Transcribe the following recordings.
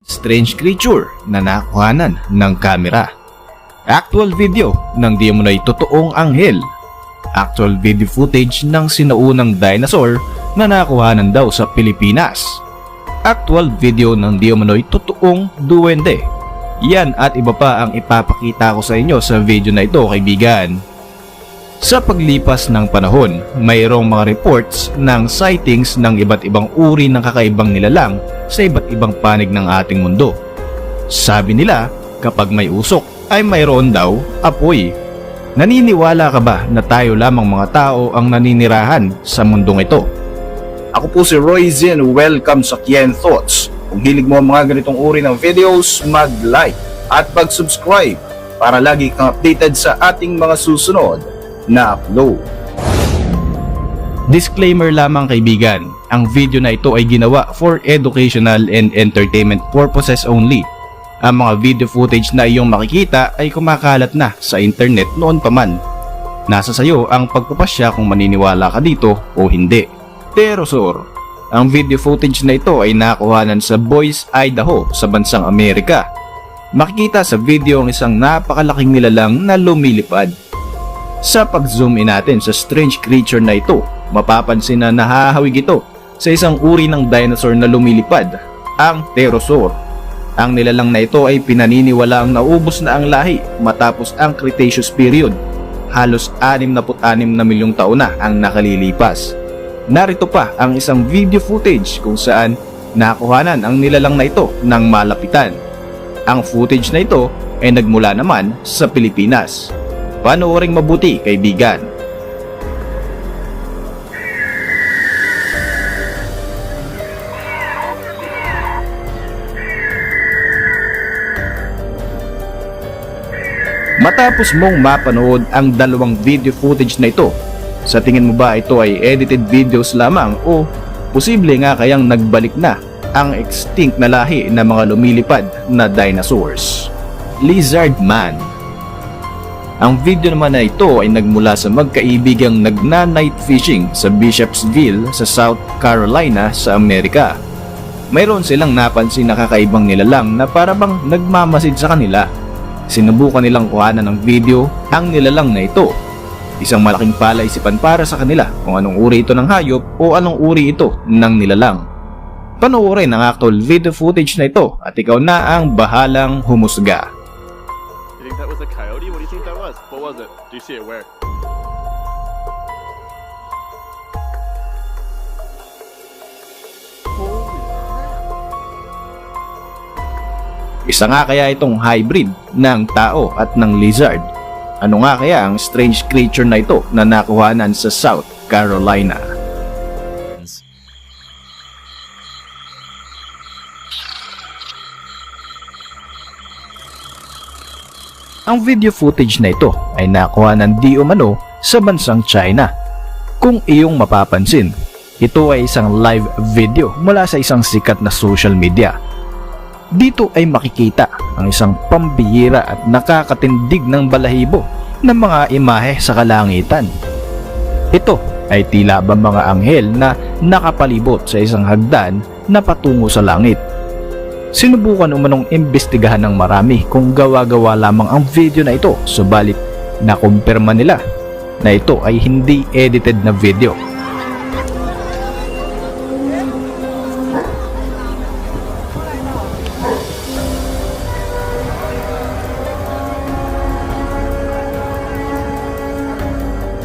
Strange creature na nakuhanan ng kamera. Actual video ng di mo na totoong anghel. Actual video footage ng sinaunang dinosaur na nakuhanan daw sa Pilipinas. Actual video ng di mo na totoong duwende. Yan at iba pa ang ipapakita ko sa inyo sa video na ito, kaibigan. Sa paglipas ng panahon, mayroong mga reports ng sightings ng iba't ibang uri ng kakaibang nilalang sa iba't ibang panig ng ating mundo. Sabi nila, kapag may usok ay mayroon daw apoy. Naniniwala ka ba na tayo lamang mga tao ang naninirahan sa mundong ito? Ako po si Roy Zin, welcome sa Kien Thoughts. Kung hilig mo ang mga ganitong uri ng videos, mag-like at mag-subscribe para lagi kang updated sa ating mga susunod na upload. Disclaimer lamang, kaibigan, ang video na ito ay ginawa for educational and entertainment purposes only. Ang mga video footage na iyong makikita ay kumakalat na sa internet noon pa man. Nasa sayo ang pagpapasya kung maniniwala ka dito o hindi. Pero ang video footage na ito ay nakuhanan sa Boise, Idaho sa bansang Amerika. Makikita sa video ang isang napakalaking nilalang na lumilipad. Sa pag-zoom in natin sa strange creature na ito, mapapansin na nahahawig ito sa isang uri ng dinosaur na lumilipad, ang pterosaur. Ang nilalang na ito ay pinaniniwalaang naubos na ang lahi matapos ang Cretaceous period. Halos 66 na milyong taon na ang nakalilipas. Narito pa ang isang video footage kung saan nakuhanan ang nilalang na ito ng malapitan. Ang footage na ito ay nagmula naman sa Pilipinas. Panooring mabuti, kaibigan. Matapos mong mapanood ang dalawang video footage na ito, sa tingin mo ba ito ay edited videos lamang o posible nga kayang nagbalik na ang extinct na lahi ng mga lumilipad na dinosaurs? Lizard Man. Ang video naman na ito ay nagmula sa magkaibigang nagna-night fishing sa Bishopsville sa South Carolina sa Amerika. Mayroon silang napansin na kakaibang nilalang na parabang nagmamasid sa kanila. Sinubukan nilang kuhanan ng video ang nilalang na ito. Isang malaking palaisipan para sa kanila kung anong uri ito ng hayop o anong uri ito ng nilalang. Panoorin ang actual video footage na ito at ikaw na ang bahalang humusga. You think that was a coyote? What do you think that was? What was it? Do you see it where? Isa nga kaya itong hybrid ng tao at ng lizard? Ano nga kaya ang strange creature na ito na nakuhanan sa South Carolina? Ang video footage na ito ay nakuha ng di umano sa bansang China. Kung iyong mapapansin, ito ay isang live video mula sa isang sikat na social media. Dito ay makikita ang isang pambihira at nakakatindig ng balahibo ng mga imahe sa kalangitan. Ito ay tila ba mga anghel na nakapalibot sa isang hagdan na patungo sa langit. Sinubukan umanong imbestigahan ng marami kung gawa-gawa lamang ang video na ito, subalit nakumpirma nila na ito ay hindi edited na video.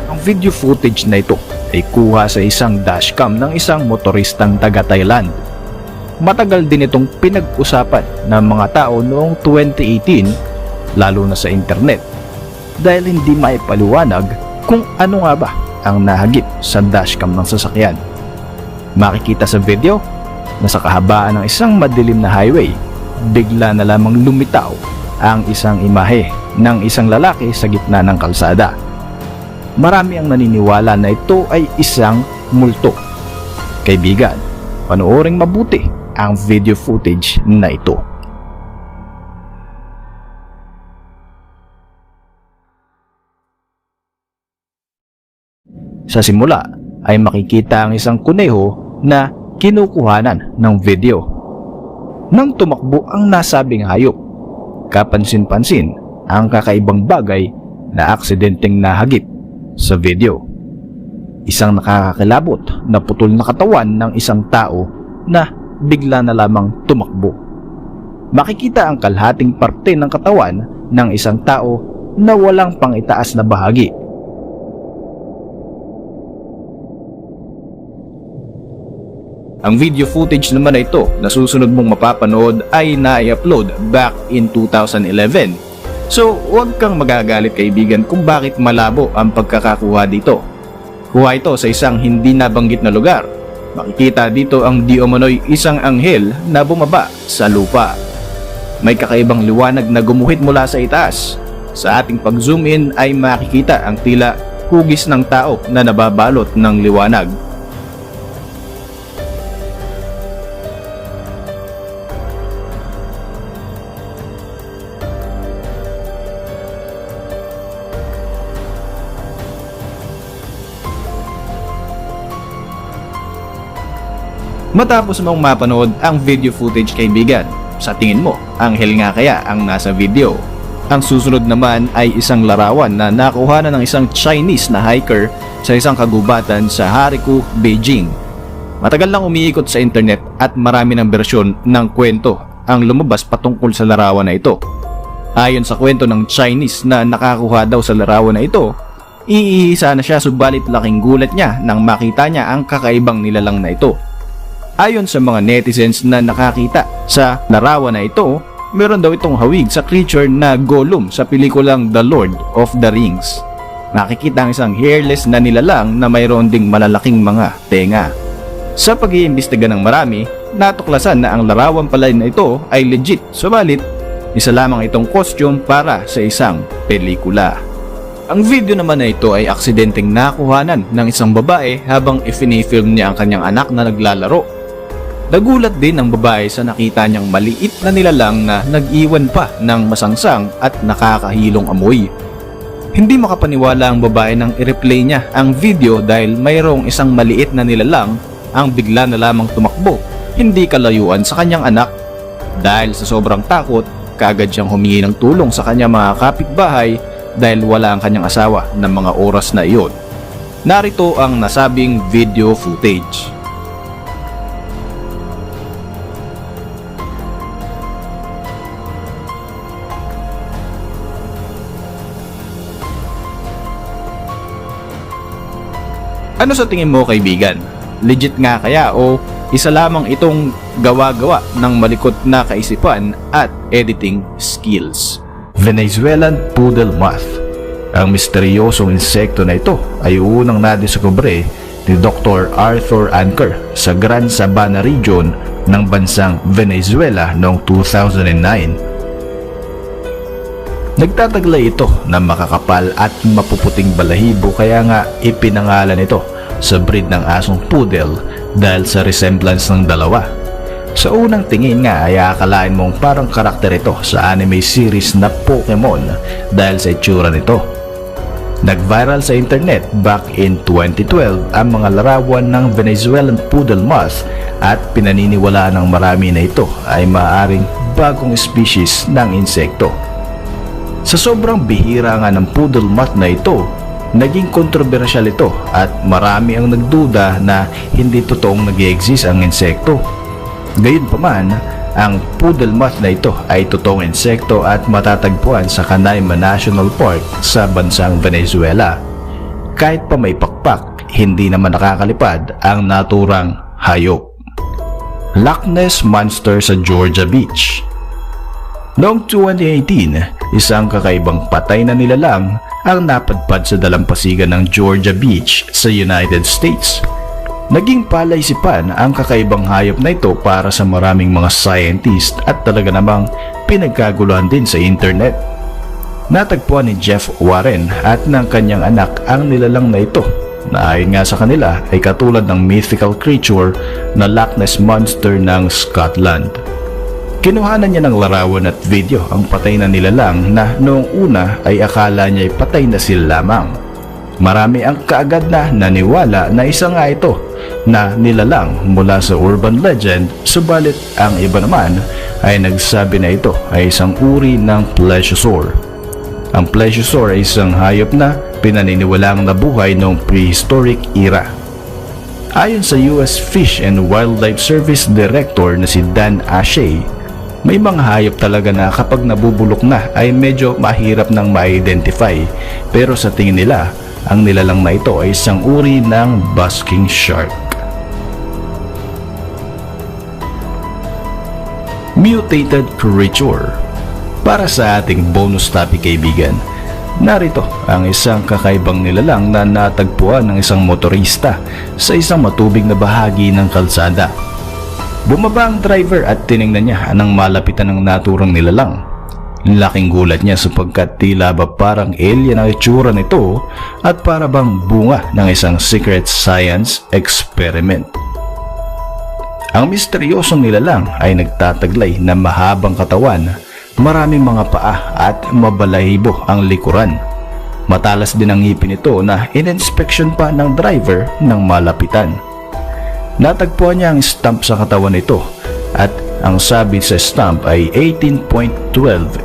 Ang video footage na ito ay kuha sa isang dashcam ng isang motoristang taga Thailand. Matagal din itong pinag-usapan ng mga tao noong 2018, lalo na sa internet, dahil hindi maipaliwanag kung ano nga ba ang nahagip sa dashcam ng sasakyan. Makikita sa video na sa kahabaan ng isang madilim na highway, bigla na lamang lumitaw ang isang imahe ng isang lalaki sa gitna ng kalsada. Marami ang naniniwala na ito ay isang multo. Kaibigan, panooring mabuti ang video footage na ito. Sa simula ay makikita ang isang kuneho na kinukuhanan ng video. nang tumakbo ang nasabing hayop. Kapansin-pansin ang kakaibang bagay na aksidenteng nahagip sa video. Isang nakakakilabot na putol na katawan ng isang tao na bigla na lamang tumakbo. Makikita ang kalahating parte ng katawan ng isang tao na walang pangitaas na bahagi. Ang video footage naman na ito na susunod mong mapapanood ay na-upload back in 2011. So huwag kang magagalit kaibigan kung bakit malabo ang pagkakakuha dito. Kuha ito sa isang hindi nabanggit na lugar. Makikita dito ang di umano'y isang anghel na bumaba sa lupa. May kakaibang liwanag na gumuhit mula sa itaas. Sa ating pag-zoom in ay makikita ang tila hugis ng tao na nababalot ng liwanag. Matapos mong mapanood ang video footage kaibigan, sa tingin mo, anghel nga kaya ang nasa video? Ang susunod naman ay isang larawan na nakuha na ng isang Chinese na hiker sa isang kagubatan sa Hariku, Beijing. Matagal lang umiikot sa internet at marami ng bersyon ng kwento ang lumabas patungkol sa larawan na ito. Ayon sa kwento ng Chinese na nakakuha daw sa larawan na ito, iihisa na siya subalit laking gulat niya nang makita niya ang kakaibang nilalang na ito. Ayon sa mga netizens na nakakita sa larawan na ito, meron daw itong hawig sa creature na Gollum sa pelikulang The Lord of the Rings. Nakikita ang isang hairless na nilalang na mayroon ding malalaking mga tenga. Sa pag-iimbestiga ng marami, natuklasan na ang larawan pala na ito ay legit, subalit isa lamang itong costume para sa isang pelikula. Ang video naman na ito ay aksidenteng nakuhanan ng isang babae habang ifinifilm niya ang kanyang anak na naglalaro. Nagulat din ang babae sa nakita niyang maliit na nilalang na nag-iwan pa ng masangsang at nakakahilong amoy. Hindi makapaniwala ang babae nang i-replay niya ang video dahil mayroong isang maliit na nilalang ang bigla na lamang tumakbo, hindi kalayuan sa kanyang anak. Dahil sa sobrang takot, kaagad siyang humingi ng tulong sa kanyang mga kapitbahay dahil wala ang kanyang asawa ng mga oras na iyon. Narito ang nasabing video footage. Ano sa tingin mo kaibigan? Legit nga kaya o isa lamang itong gawa-gawa ng malikot na kaisipan at editing skills? Venezuelan Poodle Moth. Ang misteryosong insekto na ito ay unang nadiskubre ni Dr. Arthur Anker sa Gran Sabana Region ng bansang Venezuela noong 2009. Nagtataglay ito ng makakapal at mapuputing balahibo kaya nga ipinangalan ito sa breed ng asong poodle dahil sa resemblance ng dalawa. Sa unang tingin nga ay akalain mong parang karakter ito sa anime series na Pokemon dahil sa itsura nito. Nag-viral sa internet back in 2012 ang mga larawan ng Venezuelan Poodle Moth at pinaniniwalaan ng marami na ito ay maaaring bagong species ng insekto. Sa sobrang bihira nga ng poodle moth na ito, naging kontrobersyal ito at marami ang nagduda na hindi totoong nag-i-exist ang insekto. Gayunpaman, ang poodle moth na ito ay totoong insekto at matatagpuan sa Canaima National Park sa bansang Venezuela. Kahit pa may pakpak, hindi naman nakakalipad ang naturang hayop. Loch Ness Monster sa Georgia Beach. Noong 2018, isang kakaibang patay na nilalang ang napadpad sa dalampasigan ng Georgia Beach sa United States. Naging palaisipan ang kakaibang hayop na ito para sa maraming mga scientist at talaga namang pinagkaguluhan din sa internet. Natagpuan ni Jeff Warren at ng kanyang anak ang nilalang na ito na ayon nga sa kanila ay katulad ng mythical creature na Loch Ness Monster ng Scotland. Kinuhanan niya ng larawan at video ang patay na nilalang na noong una ay akala niya ay patay na sila lamang. Marami ang kaagad na naniwala na isa nga ito na nilalang mula sa urban legend, subalit ang iba naman ay nagsabi na ito ay isang uri ng plesiosaur. Ang plesiosaur ay isang hayop na pinaniniwalaang nabuhay noong prehistoric era. Ayon sa US Fish and Wildlife Service Director na si Dan Ashay, may mga hayop talaga na kapag nabubulok na ay medyo mahirap nang ma-identify, pero sa tingin nila, ang nilalang na ito ay isang uri ng basking shark. Mutated creature. Para sa ating bonus topic, kaibigan, narito ang isang kakaibang nilalang na natagpuan ng isang motorista sa isang matubig na bahagi ng kalsada. Bumaba ang driver at tiningnan niya nang malapitan ng naturang nilalang. Laking gulat niya sapagkat tila ba parang alien ang itsura nito at para bang bunga ng isang secret science experiment. Ang misteryosong nilalang ay nagtataglay na mahabang katawan, maraming mga paa at mabalahibo ang likuran. Matalas din ang ngipin nito na in-inspection pa ng driver nang malapitan. Natagpuan niya ang stamp sa katawan nito at ang sabi sa stamp ay 18.12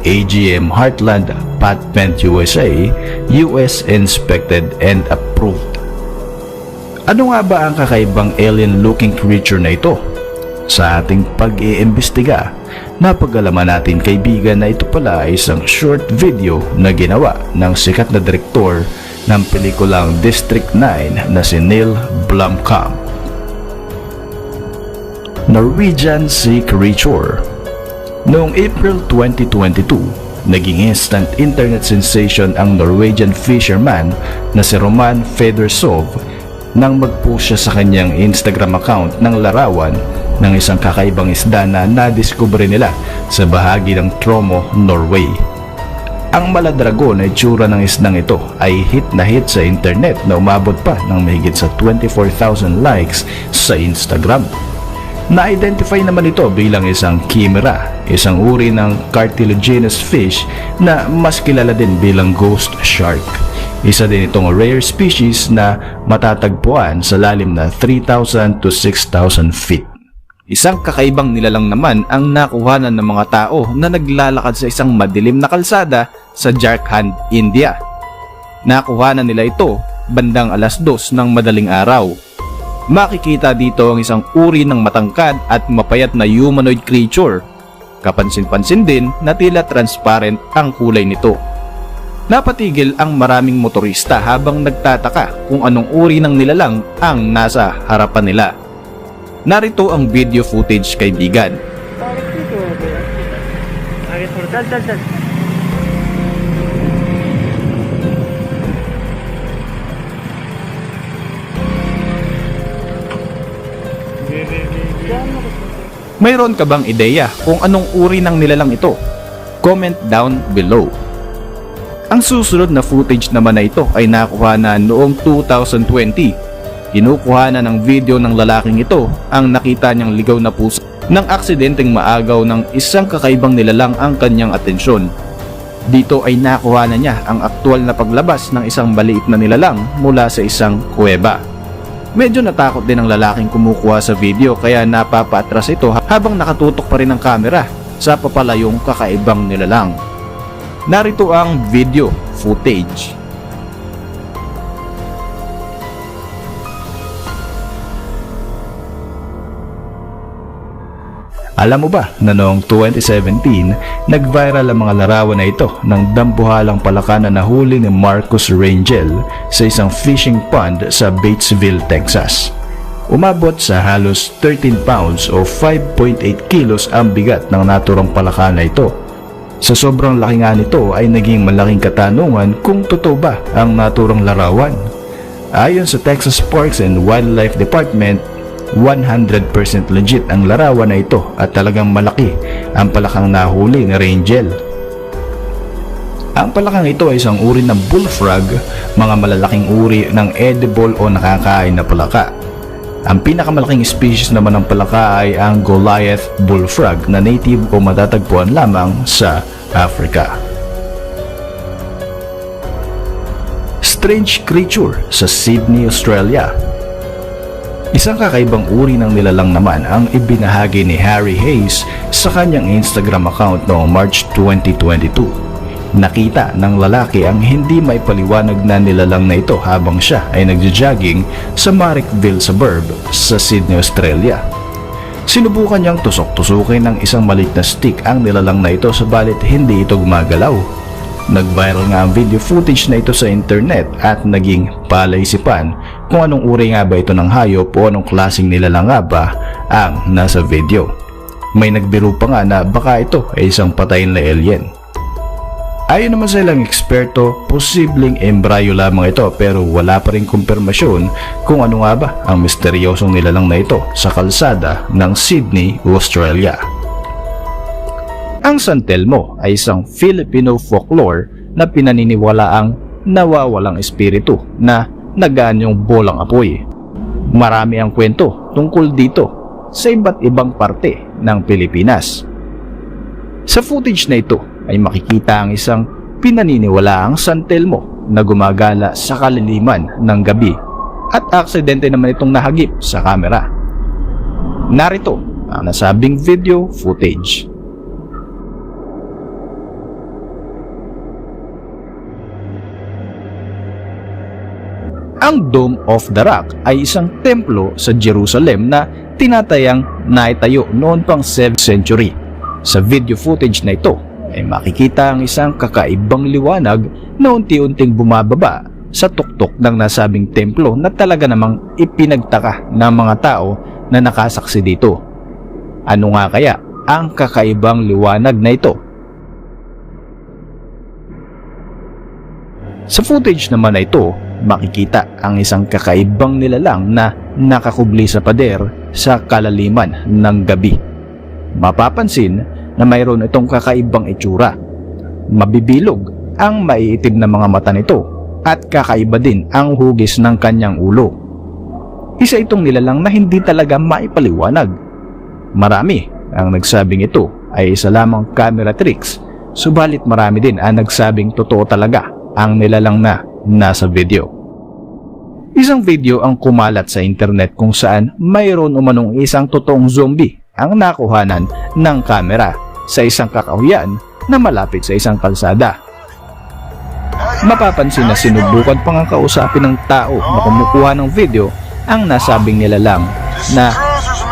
AGM Heartland Patent USA, US inspected and approved. Ano nga ba ang kakaibang alien-looking creature na ito? Sa ating pag-iimbestiga, napag-alaman natin, kaibigan, na ito pala ay isang short video na ginawa ng sikat na direktor ng pelikulang District 9 na si Neil Blomkamp. Norwegian Sea Creature. Noong April 2022, naging instant internet sensation ang Norwegian fisherman na si Roman Federsov nang mag-post siya sa kanyang Instagram account ng larawan ng isang kakaibang isda na nadiskubre nila sa bahagi ng Tromo, Norway. Ang maladragon na itsura ng isdang ito ay hit na hit sa internet na umabot pa ng mahigit sa 24,000 likes sa Instagram. Na-identify naman ito bilang isang chimera, isang uri ng cartilaginous fish na mas kilala din bilang ghost shark. Isa din itong rare species na matatagpuan sa lalim na 3,000 to 6,000 feet. Isang kakaibang nilalang naman ang nakuhanan ng mga tao na naglalakad sa isang madilim na kalsada sa Jharkhand, India. Nakuhanan nila ito bandang 2:00 ng madaling araw. Makikita dito ang isang uri ng matangkad at mapayat na humanoid creature. Kapansin-pansin din na tila transparent ang kulay nito. Napatigil ang maraming motorista habang nagtataka kung anong uri ng nilalang ang nasa harapan nila. Narito ang video footage, kaibigan. Mayroon ka bang ideya kung anong uri ng nilalang ito? Comment down below. Ang susunod na footage naman na ito ay nakuha na noong 2020. Kinukuha na ng video ng lalaking ito ang nakita niyang ligaw na puso nang aksidenteng maagaw ng isang kakaibang nilalang ang kanyang atensyon. Dito ay nakuha na niya ang aktwal na paglabas ng isang maliit na nilalang mula sa isang kuweba. Medyo natakot din ang lalaking kumukuha sa video kaya napapaatras ito habang nakatutok pa rin ang kamera sa papalayong kakaibang nilalang. Narito ang video footage. Alam mo ba na noong 2017, nag-viral ang mga larawan na ito ng dambuhalang palaka na nahuli ni Marcus Rangel sa isang fishing pond sa Batesville, Texas. Umabot sa halos 13 pounds o 5.8 kilos ang bigat ng naturang palaka na ito. Sa sobrang laki nga nito ay naging malaking katanungan kung totoo ba ang naturang larawan. Ayon sa Texas Parks and Wildlife Department, 100% legit ang larawan na ito at talagang malaki ang palakang nahuli ni Rangel. Ang palakang ito ay isang uri ng bullfrog, mga malalaking uri ng edible o nakakain na palaka. Ang pinakamalaking species naman ng palaka ay ang Goliath bullfrog na native o matatagpuan lamang sa Africa. strange creature sa Sydney, Australia. Isang kakaibang uri ng nilalang naman ang ibinahagi ni Harry Hayes sa kanyang Instagram account noong March 2022. Nakita ng lalaki ang hindi may paliwanag na nilalang na ito habang siya ay nagja-jogging sa Marrickville suburb sa Sydney, Australia. Sinubukan niyang tusok-tusukin ng isang maliit na stick ang nilalang na ito subalit hindi ito gumagalaw. Nag-viral nga ang video footage na ito sa internet at naging palaisipan kung anong uri nga ba ito ng hayop o anong klaseng nilalang nga ba ang nasa video. May nagbiro pa nga na baka ito ay isang patay na alien. Ayon naman sa ilang eksperto, posibleng embryo lamang ito pero wala pa rin kumpirmasyon kung ano nga ba ang misteryosong nilalang na ito sa kalsada ng Sydney, Australia. Ang San Telmo ay isang Filipino folklore na pinaniniwalaang nawawalang espiritu na naganyong bolang apoy. Marami ang kwento tungkol dito sa iba't ibang parte ng Pilipinas. Sa footage na ito ay makikita ang isang pinaniniwalaang San Telmo na gumagala sa kaliliman ng gabi at aksidente naman itong nahagip sa kamera. Narito ang nasabing video footage. Ang Dome of the Rock ay isang templo sa Jerusalem na tinatayang naitayo noon pang 7th century. Sa video footage na ito ay makikita ang isang kakaibang liwanag na unti-unting bumababa sa tuktok ng nasabing templo na talaga namang ipinagtaka ng mga tao na nakasaksi dito. Ano nga kaya ang kakaibang liwanag na ito? Sa footage naman na ito, makikita ang isang kakaibang nilalang na nakakubli sa pader sa kalaliman ng gabi. Mapapansin na mayroon itong kakaibang itsura. Mabibilog ang maiitim na mga mata nito at kakaiba din ang hugis ng kanyang ulo. Isa itong nilalang na hindi talaga maipaliwanag. Marami ang nagsabing ito ay isa lamang camera tricks, subalit marami din ang nagsabing totoo talaga ang nilalang na nasa video. Isang video ang kumalat sa internet kung saan mayroon umanong isang totoong zombie ang nakuhanan ng kamera sa isang kakahuyan na malapit sa isang kalsada. Mapapansin na sinubukan pang ang kausapin ng tao na kumukuha ng video ang nasabing nilalang na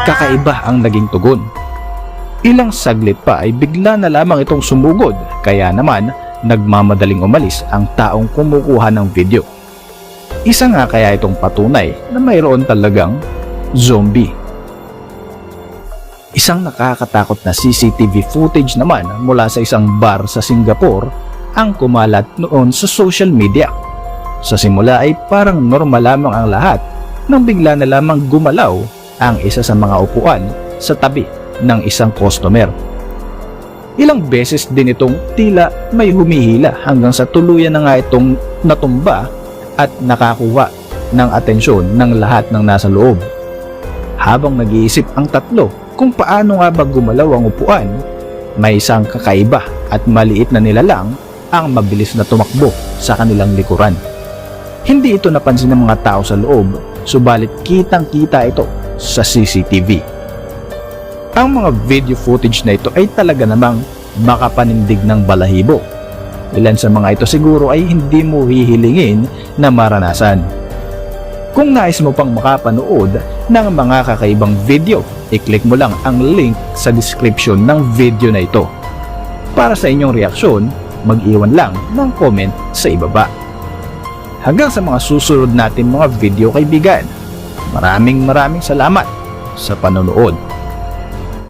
kakaiba ang naging tugon. Ilang saglit pa ay bigla na lamang itong sumugod kaya naman nagmamadaling umalis ang taong kumukuha ng video. Isa nga kaya itong patunay na mayroon talagang zombie. Isang nakakatakot na CCTV footage naman mula sa isang bar sa Singapore ang kumalat noon sa social media. Sa simula ay parang normal lamang ang lahat nang bigla na lamang gumalaw ang isa sa mga upuan sa tabi ng isang customer. Ilang beses din itong tila may humihila hanggang sa tuluyan na nga itong natumba at nakakuha ng atensyon ng lahat ng nasa loob. Habang nag-iisip ang tatlo kung paano nga ba gumalaw ang upuan, may isang kakaiba at maliit na nilalang ang mabilis na tumakbo sa kanilang likuran. Hindi ito napansin ng mga tao sa loob, subalit kitang-kita ito sa CCTV. Ang mga video footage na ito ay talaga namang makapanindig ng balahibo. Ilan sa mga ito siguro ay hindi mo hihilingin na maranasan. Kung nais mo pang makapanood ng mga kakaibang video, i-click mo lang ang link sa description ng video na ito. Para sa inyong reaksyon, mag-iwan lang ng comment sa ibaba. Hanggang sa mga susunod natin mga video kaibigan, maraming salamat sa panonood.